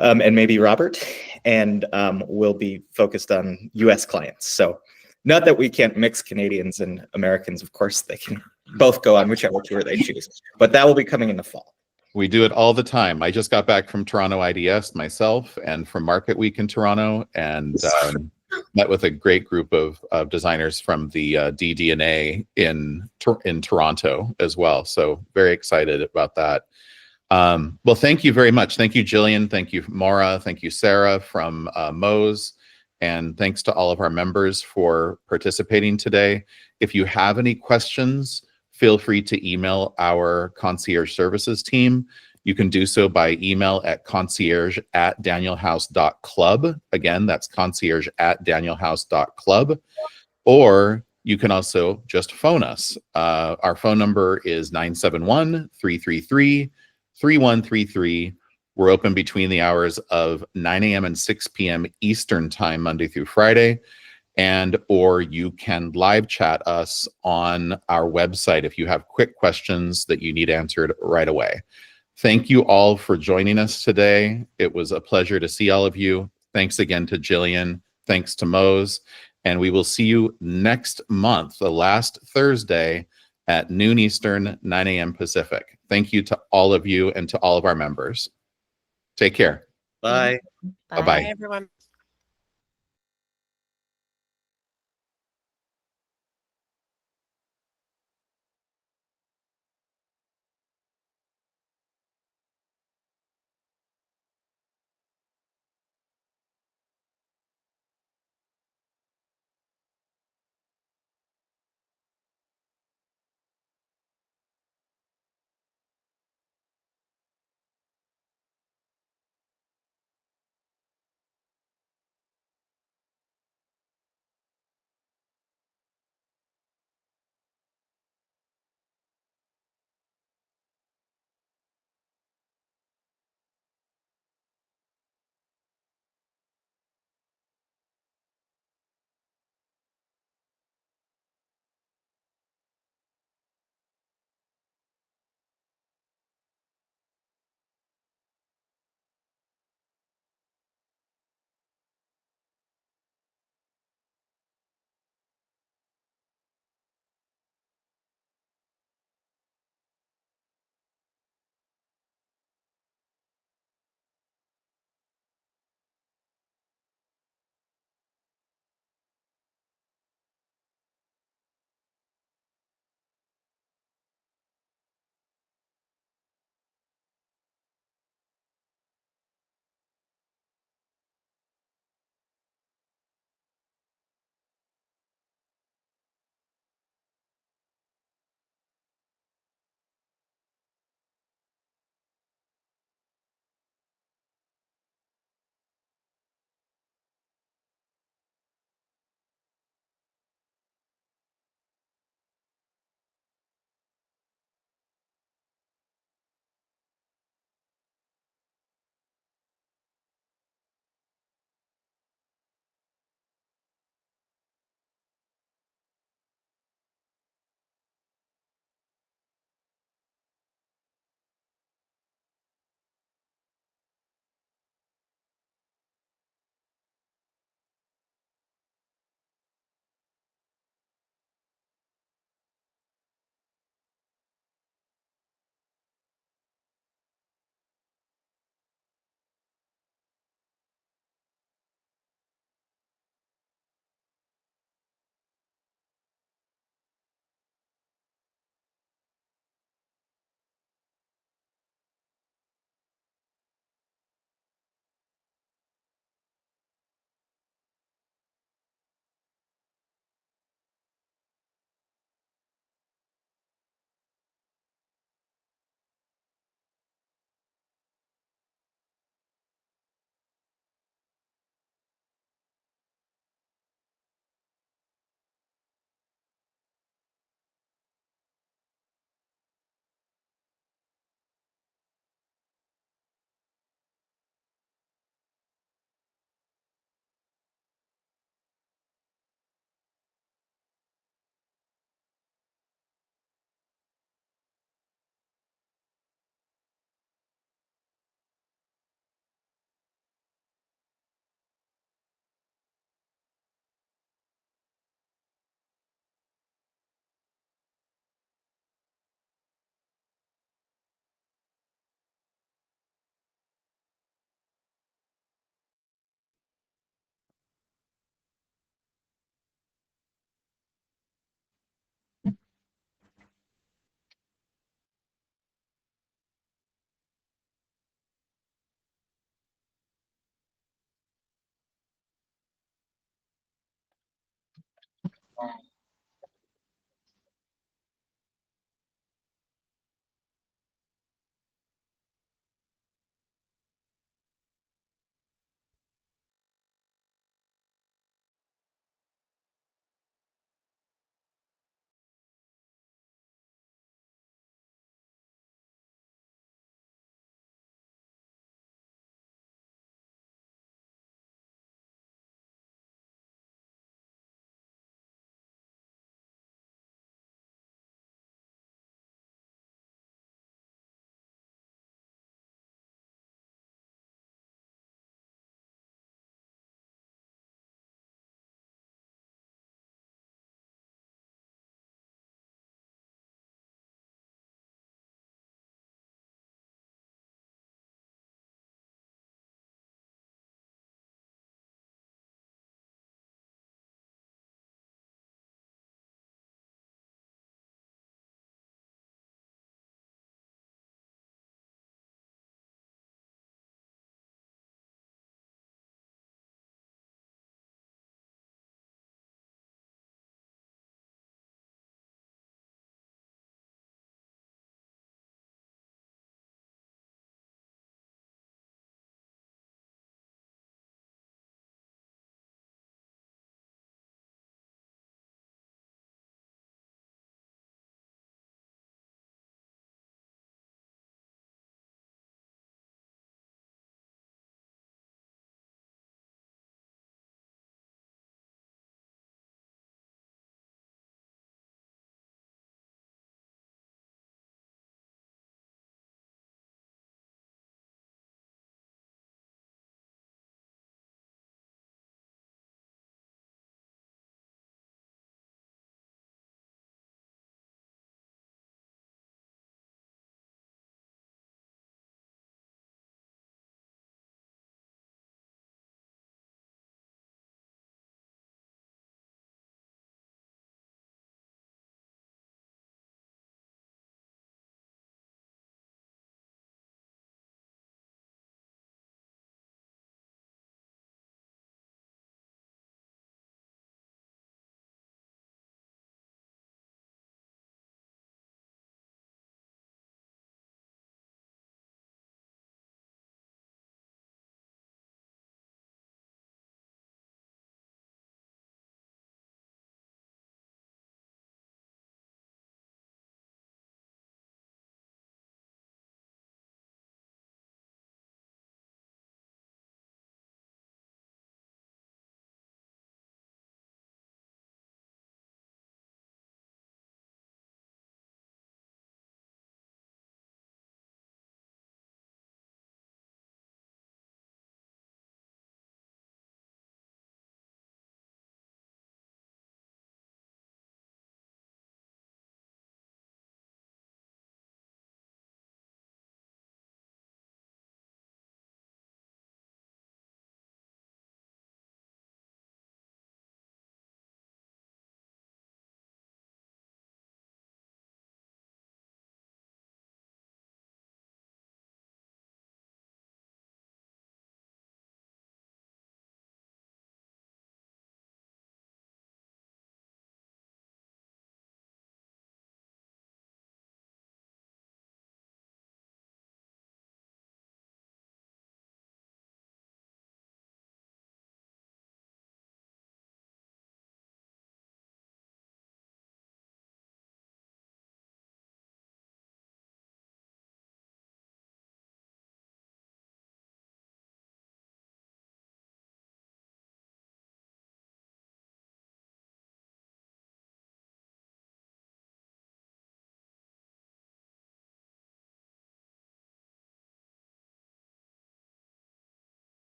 and maybe Robert, and will be focused on US clients. So not that we can't mix Canadians and Americans, of course, they can both go on whichever tour they choose, but that will be coming in the fall. We do it all the time. I just got back from Toronto IDS myself, and from Market Week in Toronto, and met with a great group of designers from the DDNA in Toronto as well. So very excited about that. Well, thank you very much. Thank you, Gillian. Thank you, Maura. Thank you, Sarah from Moe's. And thanks to all of our members for participating today. If you have any questions, feel free to email our concierge services team. You can do so by email at concierge@danielhouse.club. Again, that's concierge@danielhouse.club. Or you can also just phone us. Our phone number is 971-333-3133. We're open between the hours of 9 a.m. and 6 p.m. Eastern time, Monday through Friday. Or you can live chat us on our website if you have quick questions that you need answered right away. Thank you all for joining us today. It was a pleasure to see all of you. Thanks again to Gillian. Thanks to Moe's. And we will see you next month, the last Thursday at noon Eastern, 9 a.m. Pacific. Thank you to all of you and to all of our members. Take care. Bye. Bye-bye. Bye, everyone.